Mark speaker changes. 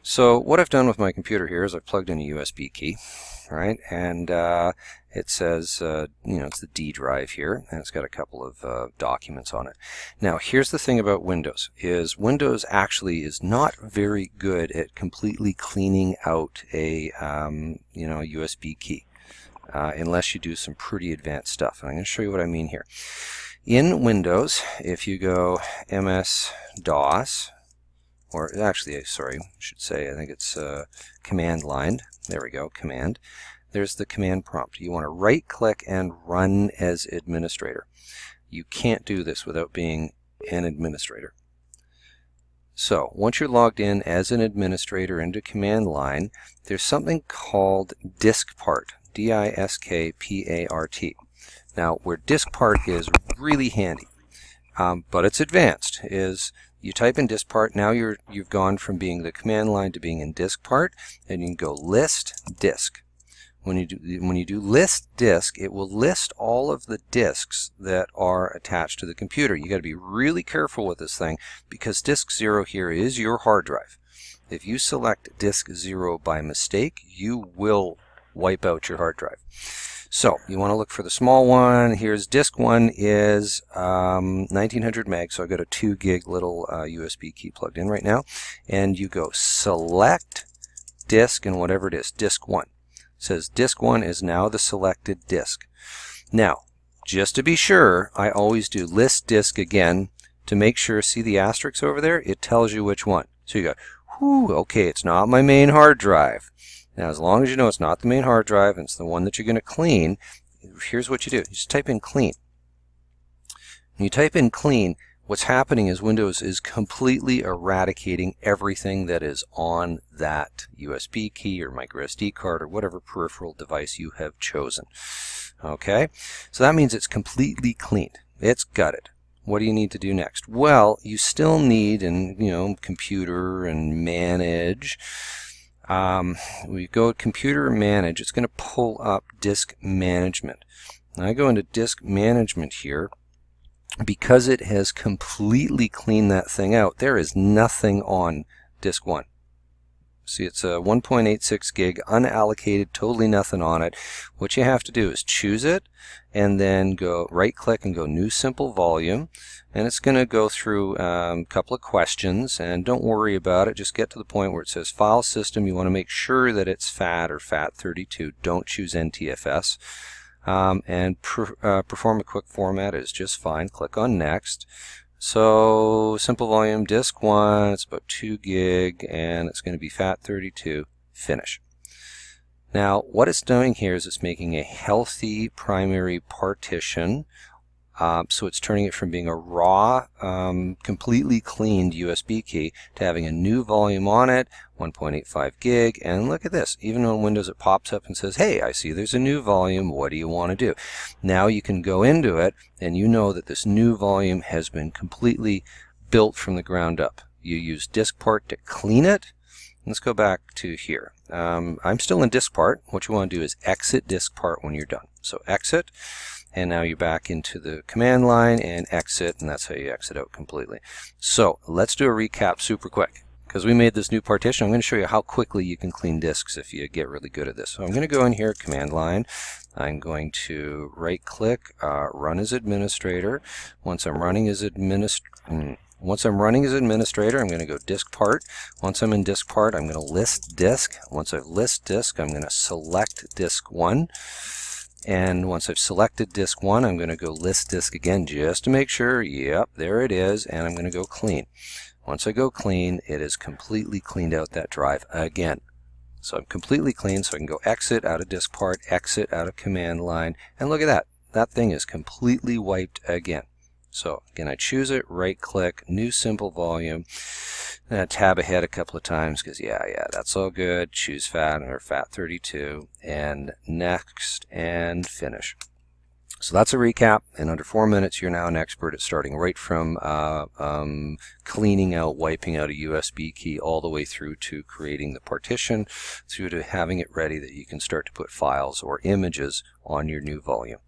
Speaker 1: So what I've done with my computer here is I've plugged in a USB key, right? And it says, it's the D drive here, and it's got a couple of documents on it. Now, here's the thing about Windows, is Windows actually is not very good at completely cleaning out a, USB key, unless you do some pretty advanced stuff. And I'm going to show you what I mean here. In Windows, if you go MS-DOS, or actually, sorry, I should say, I think it's command line. There we go, command. There's the command prompt. You want to right click and run as administrator. You can't do this without being an administrator. So once you're logged in as an administrator into command line, there's something called diskpart, D-I-S-K-P-A-R-T. Now, where diskpart is really handy, but it's advanced, is you type in diskpart. Now you've gone from being the command line to being in diskpart, and you can go list disk. When you do list disk, it will list all of the disks that are attached to the computer. You got to be really careful with this thing, because disk 0 here is your hard drive. If you select disk 0 by mistake, you will wipe out your hard drive. So you want to look for the small one. Here's disk 1 is 1900 meg, so I've got a 2 gig little USB key plugged in right now. And you go select disk and whatever it is, disk 1. It says disk 1 is now the selected disk. Now, just to be sure, I always do list disk again to make sure. See the asterisk over there? It tells you which one. So you go, whew, okay, it's not my main hard drive. Now, as long as you know it's not the main hard drive and it's the one that you're going to clean, here's what you do. You just type in clean. When you type in clean, what's happening is Windows is completely eradicating everything that is on that USB key or micro SD card or whatever peripheral device you have chosen. Okay? So that means it's completely cleaned. It's gutted. What do you need to do next? Well, you still need, computer and manage. We go to computer manage, it's going to pull up disk management. Now I go into disk management here. Because it has completely cleaned that thing out, there is nothing on disk 1. See, it's a 1.86 gig, unallocated, totally nothing on it. What you have to do is choose it, and then go right click and go new simple volume, and it's going to go through a couple of questions, and don't worry about it. Just get to the point where it says file system. You want to make sure that it's FAT or FAT32. Don't choose NTFS. Perform a quick format is just fine. Click on next. So simple volume disk 1, it's about 2 gig, and it's going to be FAT32. Finish. Now what it's doing here is it's making a healthy primary partition. So it's turning it from being a raw, completely cleaned USB key to having a new volume on it, 1.85 gig, and look at this. Even on Windows it pops up and says, hey, I see there's a new volume, what do you want to do? Now you can go into it and you know that this new volume has been completely built from the ground up. You use diskpart to clean it. Let's go back to here. I'm still in diskpart. What you want to do is exit diskpart when you're done. So exit. And now you're back into the command line and exit, and that's how you exit out completely. So let's do a recap super quick. Because we made this new partition, I'm going to show you how quickly you can clean disks if you get really good at this. So I'm going to go in here, command line. I'm going to right click, run as administrator. Once I'm running as administrator, I'm going to go diskpart. Once I'm in diskpart, I'm going to list disk. Once I've list disk, I'm going to select disk 1. And once I've selected disk 1, I'm going to go list disk again just to make sure. Yep, there it is. And I'm going to go clean. Once I go clean, it has completely cleaned out that drive again. So I'm completely clean, so I can go exit out of diskpart, exit out of command line. And look at that. That thing is completely wiped again. So again, I choose it, right click, new simple volume. Tab ahead a couple of times because yeah, that's all good. Choose FAT or FAT32 and next and finish. So that's a recap. In under 4 minutes, you're now an expert at starting right from cleaning out, wiping out a USB key all the way through to creating the partition, through to having it ready that you can start to put files or images on your new volume.